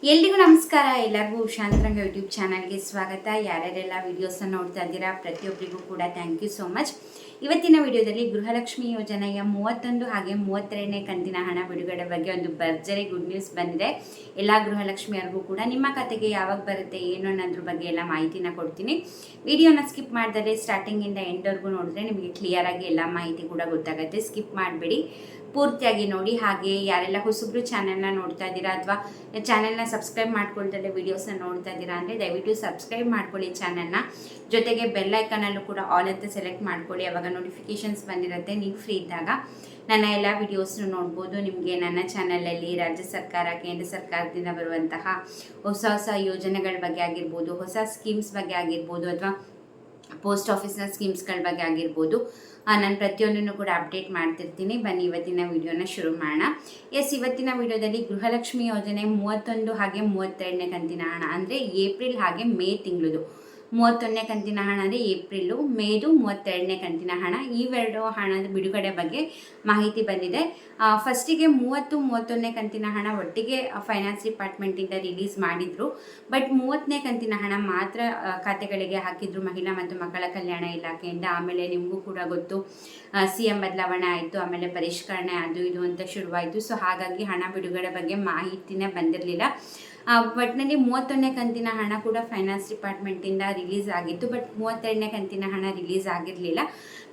ಎಲ್ರಿಗೂ ನಮಸ್ಕಾರ. ಎಲ್ಲರಿಗೂ ಶಾಂತರಂಗ ಯೂಟ್ಯೂಬ್ ಚಾನಲ್ಗೆ ಸ್ವಾಗತ. ಯಾರ್ಯಾರೆಲ್ಲ ವೀಡಿಯೋಸ್ನ ನೋಡ್ತಾ ಇದ್ದೀರಾ ಪ್ರತಿಯೊಬ್ಬರಿಗೂ ಕೂಡ ಥ್ಯಾಂಕ್ ಯು ಸೋ ಮಚ್. ಇವತ್ತಿನ ವಿಡಿಯೋದಲ್ಲಿ ಗೃಹಲಕ್ಷ್ಮಿ ಯೋಜನೆಯ 31 ಹಾಗೆ 32ನೇ ಕಂತಿನ ಹಣ ಬಿಡುಗಡೆ ಬಗ್ಗೆ ಒಂದು ಭರ್ಜರಿ ಗುಡ್ ನ್ಯೂಸ್ ಬಂದಿದೆ. ಎಲ್ಲ ಗೃಹಲಕ್ಷ್ಮಿಯರಿಗೂ ಕೂಡ ನಿಮ್ಮ ಖಾತೆಗೆ ಯಾವಾಗ ಬರುತ್ತೆ ಏನು ಅನ್ನೋದ್ರ ಬಗ್ಗೆ ಎಲ್ಲ ಮಾಹಿತಿನ ಕೊಡ್ತೀನಿ. ವಿಡಿಯೋನ ಸ್ಕಿಪ್ ಮಾಡಿದರೆ ಸ್ಟಾರ್ಟಿಂಗಿಂದ ಎಂಡ್ವರೆಗೂ ನೋಡಿದ್ರೆ ನಿಮಗೆ ಕ್ಲಿಯರ್ ಆಗಿ ಎಲ್ಲ ಮಾಹಿತಿ ಕೂಡ ಗೊತ್ತಾಗುತ್ತೆ. ಸ್ಕಿಪ್ ಮಾಡಬೇಡಿ, ಪೂರ್ತಿಯಾಗಿ ನೋಡಿ. ಹಾಗೆ ಯಾರೆಲ್ಲ ಹೊಸಬ್ರು ಚಾನೆಲ್ನ ನೋಡ್ತಾ ಇದ್ದೀರಾ ಅಥವಾ ಚಾನೆಲ್ನ ಸಬ್ಸ್ಕ್ರೈಬ್ ಮಾಡ್ಕೊಳ್ತದೆ ವೀಡಿಯೋಸ್ನ ನೋಡ್ತಾ ಇದ್ದೀರಾ ಅಂದರೆ ದಯವಿಟ್ಟು ಸಬ್ಸ್ಕ್ರೈಬ್ ಮಾಡ್ಕೊಳ್ಳಿ ಚಾನೆಲ್ನ. ಜೊತೆಗೆ ಬೆಲ್ ಐಕನಲ್ಲೂ ಕೂಡ ಆಲ್ ಅಂತ ಸೆಲೆಕ್ಟ್ ಮಾಡ್ಕೊಳ್ಳಿ. ಅವಾಗ ನೋಟಿಫಿಕೇಷನ್ಸ್ ಬಂದಿರುತ್ತೆ. ನೀವು ಫ್ರೀ ಇದ್ದಾಗ ನನ್ನ ಎಲ್ಲ ವಿಡಿಯೋಸ್ನು ನೋಡ್ಬೋದು. ನಿಮಗೆ ನನ್ನ ಚಾನಲಲ್ಲಿ ರಾಜ್ಯ ಸರ್ಕಾರ, ಕೇಂದ್ರ ಸರ್ಕಾರದಿಂದ ಬರುವಂತಹ ಹೊಸ ಹೊಸ ಯೋಜನೆಗಳ ಬಗ್ಗೆ ಆಗಿರ್ಬೋದು, ಹೊಸ ಸ್ಕೀಮ್ಸ್ ಬಗ್ಗೆ ಆಗಿರ್ಬೋದು, ಅಥವಾ ಪೋಸ್ಟ್ ಆಫೀಸ್ನ ಸ್ಕೀಮ್ಸ್ಗಳ ಬಗ್ಗೆ ಆಗಿರ್ಬೋದು, ನಾನು ಪ್ರತಿಯೊಂದನ್ನು ಕೂಡ ಅಪ್ಡೇಟ್ ಮಾಡ್ತಿರ್ತೀನಿ. ಬನ್ನಿ ಇವತ್ತಿನ ವಿಡಿಯೋನ ಶುರು ಮಾಡೋಣ. ಇವತ್ತಿನ ವಿಡಿಯೋದಲ್ಲಿ ಗೃಹಲಕ್ಷ್ಮಿ ಯೋಜನೆ 31 ಹಾಗೆ 32ನೇ ಕಂತಿನ ಹಣ ಅಂದರೆ ಏಪ್ರಿಲ್ ಹಾಗೆ ಮೇ ತಿಂಗಳದು. 31ನೇ ಕಂತಿನ ಹಣ ಅಂದರೆ ಏಪ್ರಿಲು, ಮೇದು 32ನೇ ಕಂತಿನ ಹಣ, ಇವೆರಡು ಹಣದ ಬಿಡುಗಡೆ ಬಗ್ಗೆ ಮಾಹಿತಿ ಬಂದಿದೆ. ಫಸ್ಟಿಗೆ 31ನೇ ಕಂತಿನ ಹಣ ಒಟ್ಟಿಗೆ ಫೈನಾನ್ಸ್ ಡಿಪಾರ್ಟ್ಮೆಂಟಿಂದ ರಿಲೀಸ್ ಮಾಡಿದರು. ಬಟ್ 30ನೇ ಕಂತಿನ ಹಣ ಮಾತ್ರ ಖಾತೆಗಳಿಗೆ ಹಾಕಿದ್ರು ಮಹಿಳಾ ಮತ್ತು ಮಕ್ಕಳ ಕಲ್ಯಾಣ ಇಲಾಖೆಯಿಂದ. ಆಮೇಲೆ ನಿಮಗೂ ಕೂಡ ಗೊತ್ತು, CM ಬದಲಾವಣೆ ಆಯಿತು, ಆಮೇಲೆ ಪರಿಷ್ಕರಣೆ ಅದು ಇದು ಅಂತ ಶುರುವಾಯಿತು. ಸೊ ಹಾಗಾಗಿ ಹಣ ಬಿಡುಗಡೆ ಬಗ್ಗೆ ಮಾಹಿತಿನೇ ಬಂದಿರಲಿಲ್ಲ. ಒಟ್ಟಿನಲ್ಲಿ 31ನೇ ಕಂತಿನ ಹಣ ಕೂಡ ಫೈನಾನ್ಸ್ ಡಿಪಾರ್ಟ್ಮೆಂಟಿಂದ ರಿಲೀಸ್ ಆಗಿತ್ತು. ಬಟ್ 32ನೇ ಕಂತಿನ ಹಣ ರಿಲೀಸ್ ಆಗಿರಲಿಲ್ಲ.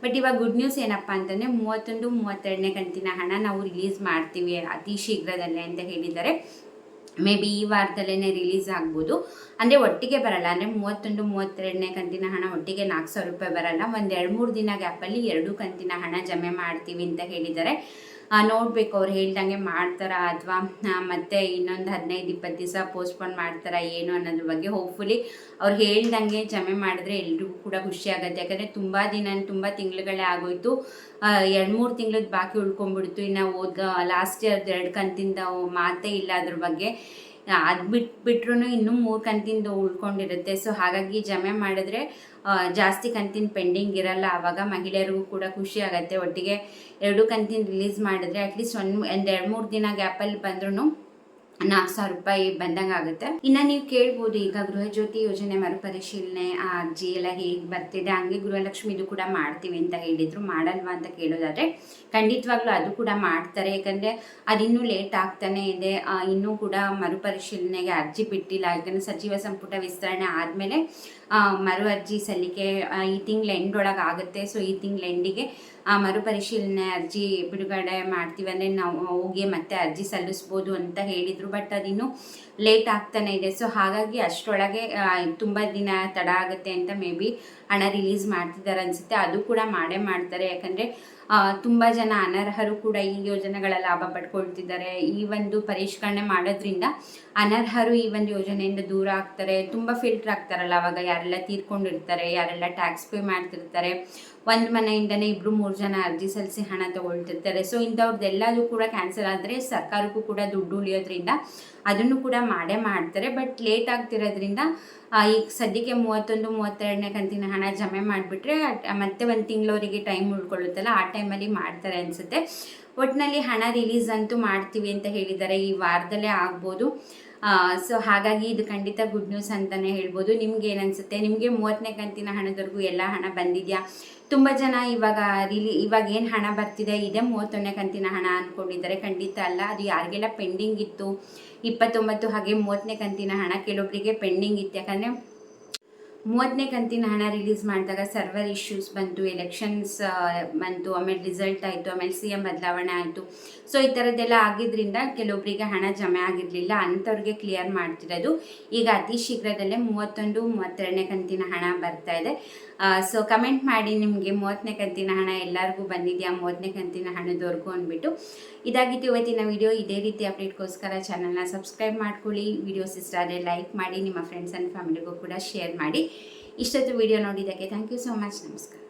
ಬಟ್ ಇವಾಗ ಗುಡ್ ನ್ಯೂಸ್ ಏನಪ್ಪ ಅಂತಂದರೆ 31, 32ನೇ ಕಂತಿನ ಹಣ ನಾವು ರಿಲೀಸ್ ಮಾಡ್ತೀವಿ ಅತಿ ಶೀಘ್ರದಲ್ಲೇ ಅಂತ ಹೇಳಿದ್ದಾರೆ. ಮೇ ಬಿ ಈ ವಾರದಲ್ಲೇ ರಿಲೀಸ್ ಆಗ್ಬೋದು. ಅಂದರೆ ಒಟ್ಟಿಗೆ ಬರಲ್ಲ, ಅಂದರೆ 31, 32ನೇ ಕಂತಿನ ಹಣ ಒಟ್ಟಿಗೆ 4,000 ರೂಪಾಯಿ ಬರಲ್ಲ. ಒಂದು 2-3 ದಿನ ಗ್ಯಾಪಲ್ಲಿ 2 ಕಂತಿನ ಹಣ ಜಮೆ ಮಾಡ್ತೀವಿ ಅಂತ ಹೇಳಿದ್ದಾರೆ. ನೋಡಬೇಕು ಅವ್ರು ಹೇಳ್ದಂಗೆ ಮಾಡ್ತಾರಾ ಅಥವಾ ಮತ್ತೆ ಇನ್ನೊಂದು 15-20 ದಿವಸ ಪೋಸ್ಟ್ಪೋನ್ ಮಾಡ್ತಾರಾ ಏನು ಅನ್ನೋದ್ರ ಬಗ್ಗೆ. ಹೋಪ್ಫುಲಿ ಅವ್ರು ಹೇಳ್ದಂಗೆ ಜಮೆ ಮಾಡಿದ್ರೆ ಎಲ್ರಿಗೂ ಕೂಡ ಖುಷಿ ಆಗುತ್ತೆ. ಯಾಕಂದರೆ ತುಂಬ ತಿಂಗಳುಗಳೇ ಆಗೋಯ್ತು. 2-3 ತಿಂಗಳದ್ದು ಬಾಕಿ ಉಳ್ಕೊಂಡ್ಬಿಡ್ತು. ಇನ್ನು ಲಾಸ್ಟ್ ಇಯರ್ 2 ಕಂತಿಂದ ಮಾತೇ ಇಲ್ಲ ಅದ್ರ ಬಗ್ಗೆ. ಅದು ಬಿಟ್ಬಿಟ್ರು ಇನ್ನೂ 3 ಕಂತಿಂದ ಉಳ್ಕೊಂಡಿರುತ್ತೆ. ಸೊ ಹಾಗಾಗಿ ಜಮೆ ಮಾಡಿದ್ರೆ ಜಾಸ್ತಿ ಕಂತಿನ ಪೆಂಡಿಂಗ್ ಇರಲ್ಲ. ಆವಾಗ ಮಹಿಳೆಯರಿಗೂ ಕೂಡ ಖುಷಿ ಆಗುತ್ತೆ. ಒಟ್ಟಿಗೆ 2 ಕಂತಿನ ರಿಲೀಸ್ ಮಾಡಿದ್ರೆ ಅಟ್ಲೀಸ್ಟ್ ಒಂದು 2-3 ದಿನ ಗ್ಯಾಪಲ್ಲಿ ಬಂದ್ರೂ 4,000 ರೂಪಾಯಿ ಬಂದಂಗೆ ಆಗುತ್ತೆ. ಇನ್ನು ನೀವು ಕೇಳ್ಬೋದು, ಈಗ ಗೃಹಜ್ಯೋತಿ ಯೋಜನೆ ಮರುಪರಿಶೀಲನೆ ಅರ್ಜಿ ಎಲ್ಲ ಹೇಗೆ ಬರ್ತಿದೆ, ಹಂಗೆ ಗೃಹಲಕ್ಷ್ಮಿದು ಕೂಡ ಮಾಡ್ತೀವಿ ಅಂತ ಹೇಳಿದರು, ಮಾಡಲ್ವಾ ಅಂತ ಕೇಳೋದಾದರೆ ಖಂಡಿತವಾಗ್ಲೂ ಅದು ಕೂಡ ಮಾಡ್ತಾರೆ. ಯಾಕಂದರೆ ಅದಿನ್ನೂ ಲೇಟ್ ಆಗ್ತಾನೆ ಇದೆ. ಇನ್ನೂ ಕೂಡ ಮರುಪರಿಶೀಲನೆಗೆ ಅರ್ಜಿ ಬಿಟ್ಟಿಲ್ಲ. ಯಾಕಂದರೆ ಸಚಿವ ಸಂಪುಟ ವಿಸ್ತರಣೆ ಆದಮೇಲೆ ಮರು ಅರ್ಜಿ ಸಲ್ಲಿಕೆ ಈ ತಿಂಗಳ ಎಂಡೊಳಗೆ ಆಗುತ್ತೆ. ಸೊ ಈ ತಿಂಗಳ ಎಂಡಿಗೆ ಮರುಪರಿಶೀಲನೆ ಅರ್ಜಿ ಬಿಡುಗಡೆ ಮಾಡ್ತೀವಿ, ಅಂದರೆ ನಾವು ಹೋಗಿ ಮತ್ತೆ ಅರ್ಜಿ ಸಲ್ಲಿಸ್ಬೋದು ಅಂತ ಹೇಳಿದರು. ಬಟ್ ಅದಿನ್ನೂ ಲೇಟ್ ಆಗ್ತಾನೆ ಇದೆ. ಸೊ ಹಾಗಾಗಿ ಅಷ್ಟರೊಳಗೆ ತುಂಬ ದಿನ ತಡ ಆಗುತ್ತೆ ಅಂತ ಮೇ ಬಿ ಹಣ ರಿಲೀಸ್ ಮಾಡ್ತಿದ್ದಾರೆ ಅನಿಸುತ್ತೆ. ಅದು ಕೂಡ ಮಾಡೇ ಮಾಡ್ತಾರೆ. ಯಾಕಂದರೆ ತುಂಬ ಜನ ಅನರ್ಹರು ಕೂಡ ಈ ಯೋಜನೆಗಳ ಲಾಭ ಪಡ್ಕೊಳ್ತಿದ್ದಾರೆ. ಈ ಒಂದು ಪರಿಷ್ಕರಣೆ ಮಾಡೋದ್ರಿಂದ ಅನರ್ಹರು ಈ ಒಂದು ಯೋಜನೆಯಿಂದ ದೂರ ಆಗ್ತಾರೆ. ತುಂಬ ಫಿಲ್ಟರ್ ಆಗ್ತಾರಲ್ಲ ಅವಾಗ, ಯಾರೆಲ್ಲ ತೀರ್ಕೊಂಡಿರ್ತಾರೆ, ಯಾರೆಲ್ಲ ಟ್ಯಾಕ್ಸ್ ಪೇ ಮಾಡ್ತಿರ್ತಾರೆ, ಒಂದು ಮನೆಯಿಂದನೇ 2-3 ಜನ ಅರ್ಜಿ ಸಲ್ಲಿಸಿ ಹಣ ತಗೊಳ್ತಿರ್ತಾರೆ. ಸೊ ಇಂಥವ್ರದ್ದೆಲ್ಲದೂ ಕೂಡ ಕ್ಯಾನ್ಸಲ್ ಆದರೆ ಸರ್ಕಾರಕ್ಕೂ ಕೂಡ ದುಡ್ಡು ಉಳಿಯೋದ್ರಿಂದ ಅದನ್ನು ಕೂಡ ಮಾಡೇ ಮಾಡ್ತಾರೆ. ಬಟ್ ಲೇಟ್ ಆಗ್ತಿರೋದ್ರಿಂದ ಈಗ ಸದ್ಯಕ್ಕೆ 31, 32ನೇ ಕಂತಿನ ಹಣ ಜಮೆ ಮಾಡಿಬಿಟ್ರೆ ಮತ್ತೆ ಒಂದು ತಿಂಗಳವರೆಗೆ ಟೈಮ್ ಉಳ್ಕೊಳ್ಳುತ್ತಲ್ಲ, ಆ ಟೈಮಲ್ಲಿ ಮಾಡ್ತಾರೆ ಅನಿಸುತ್ತೆ. ಒಟ್ಟಿನಲ್ಲಿ ಹಣ ರಿಲೀಸ್ ಅಂತೂ ಮಾಡ್ತೀವಿ ಅಂತ ಹೇಳಿದ್ದಾರೆ. ಈ ವಾರದಲ್ಲೇ ಆಗ್ಬೋದು. ಸೊ ಹಾಗಾಗಿ ಇದು ಖಂಡಿತ ಗುಡ್ ನ್ಯೂಸ್ ಅಂತಲೇ ಹೇಳ್ಬೋದು. ನಿಮ್ಗೆ ಏನನ್ಸುತ್ತೆ? ನಿಮಗೆ 30ನೇ ಕಂತಿನ ಹಣದವರೆಗೂ ಎಲ್ಲ ಹಣ ಬಂದಿದೆಯಾ? ತುಂಬ ಜನ ಇವಾಗ ಏನು ಹಣ ಬರ್ತಿದೆ ಇದೇ 31ನೇ ಕಂತಿನ ಹಣ ಅಂದ್ಕೊಂಡಿದ್ದಾರೆ. ಖಂಡಿತ ಅಲ್ಲ. ಅದು ಯಾರಿಗೆಲ್ಲ ಪೆಂಡಿಂಗ್ ಇತ್ತು 29 ಹಾಗೆ 30ನೇ ಕಂತಿನ ಹಣ ಕೆಲವೊಬ್ಬರಿಗೆ ಪೆಂಡಿಂಗ್ ಇತ್ತು. ಯಾಕಂದರೆ 30ನೇ ಕಂತಿನ ಹಣ ರಿಲೀಸ್ ಮಾಡಿದಾಗ ಸರ್ವರ್ ಇಶ್ಯೂಸ್ ಬಂತು, ಎಲೆಕ್ಷನ್ಸ್ ಬಂತು, ಆಮೇಲೆ ರಿಸಲ್ಟ್ ಆಯಿತು, ಆಮೇಲೆ CM ಬದಲಾವಣೆ ಆಯಿತು. ಸೊ ಈ ಥರದ್ದೆಲ್ಲ ಆಗಿದ್ದರಿಂದ ಕೆಲವೊಬ್ಬರಿಗೆ ಹಣ ಜಮೆ ಆಗಿರಲಿಲ್ಲ. ಅಂಥವ್ರಿಗೆ ಕ್ಲಿಯರ್ ಮಾಡ್ತಿರೋದು ಈಗ ಅತಿ ಶೀಘ್ರದಲ್ಲೇ 31, 32ನೇ ಕಂತಿನ ಹಣ ಬರ್ತಾ ಇದೆ. ಸೊ ಕಮೆಂಟ್ ಮಾಡಿ ನಿಮಗೆ 30ನೇ ಕಂತಿನ ಹಣ ಎಲ್ಲರಿಗೂ ಬಂದಿದೆಯಾ, 30ನೇ ಕಂತಿನ ಹಣದವರೆಗೂ ಅಂದ್ಬಿಟ್ಟು. ಇದಾಗಿತ್ತು ಇವತ್ತಿನ ವಿಡಿಯೋ. ಇದೇ ರೀತಿ ಅಪ್ಡೇಟ್ಗೋಸ್ಕರ ಚಾನಲ್ನ ಸಬ್ಸ್ಕ್ರೈಬ್ ಮಾಡ್ಕೊಳ್ಳಿ. ವಿಡಿಯೋಸ್ ಇಷ್ಟ ಆದರೆ ಲೈಕ್ ಮಾಡಿ, ನಿಮ್ಮ ಫ್ರೆಂಡ್ಸ್ ಆ್ಯಂಡ್ ಫ್ಯಾಮಿಲಿಗೂ ಕೂಡ ಶೇರ್ ಮಾಡಿ. ಇಷ್ಟೊತ್ತು ವಿಡಿಯೋ ನೋಡಿದ್ದಕ್ಕೆ ಥ್ಯಾಂಕ್ ಯು ಸೋ ಮಚ್. ನಮಸ್ಕಾರ.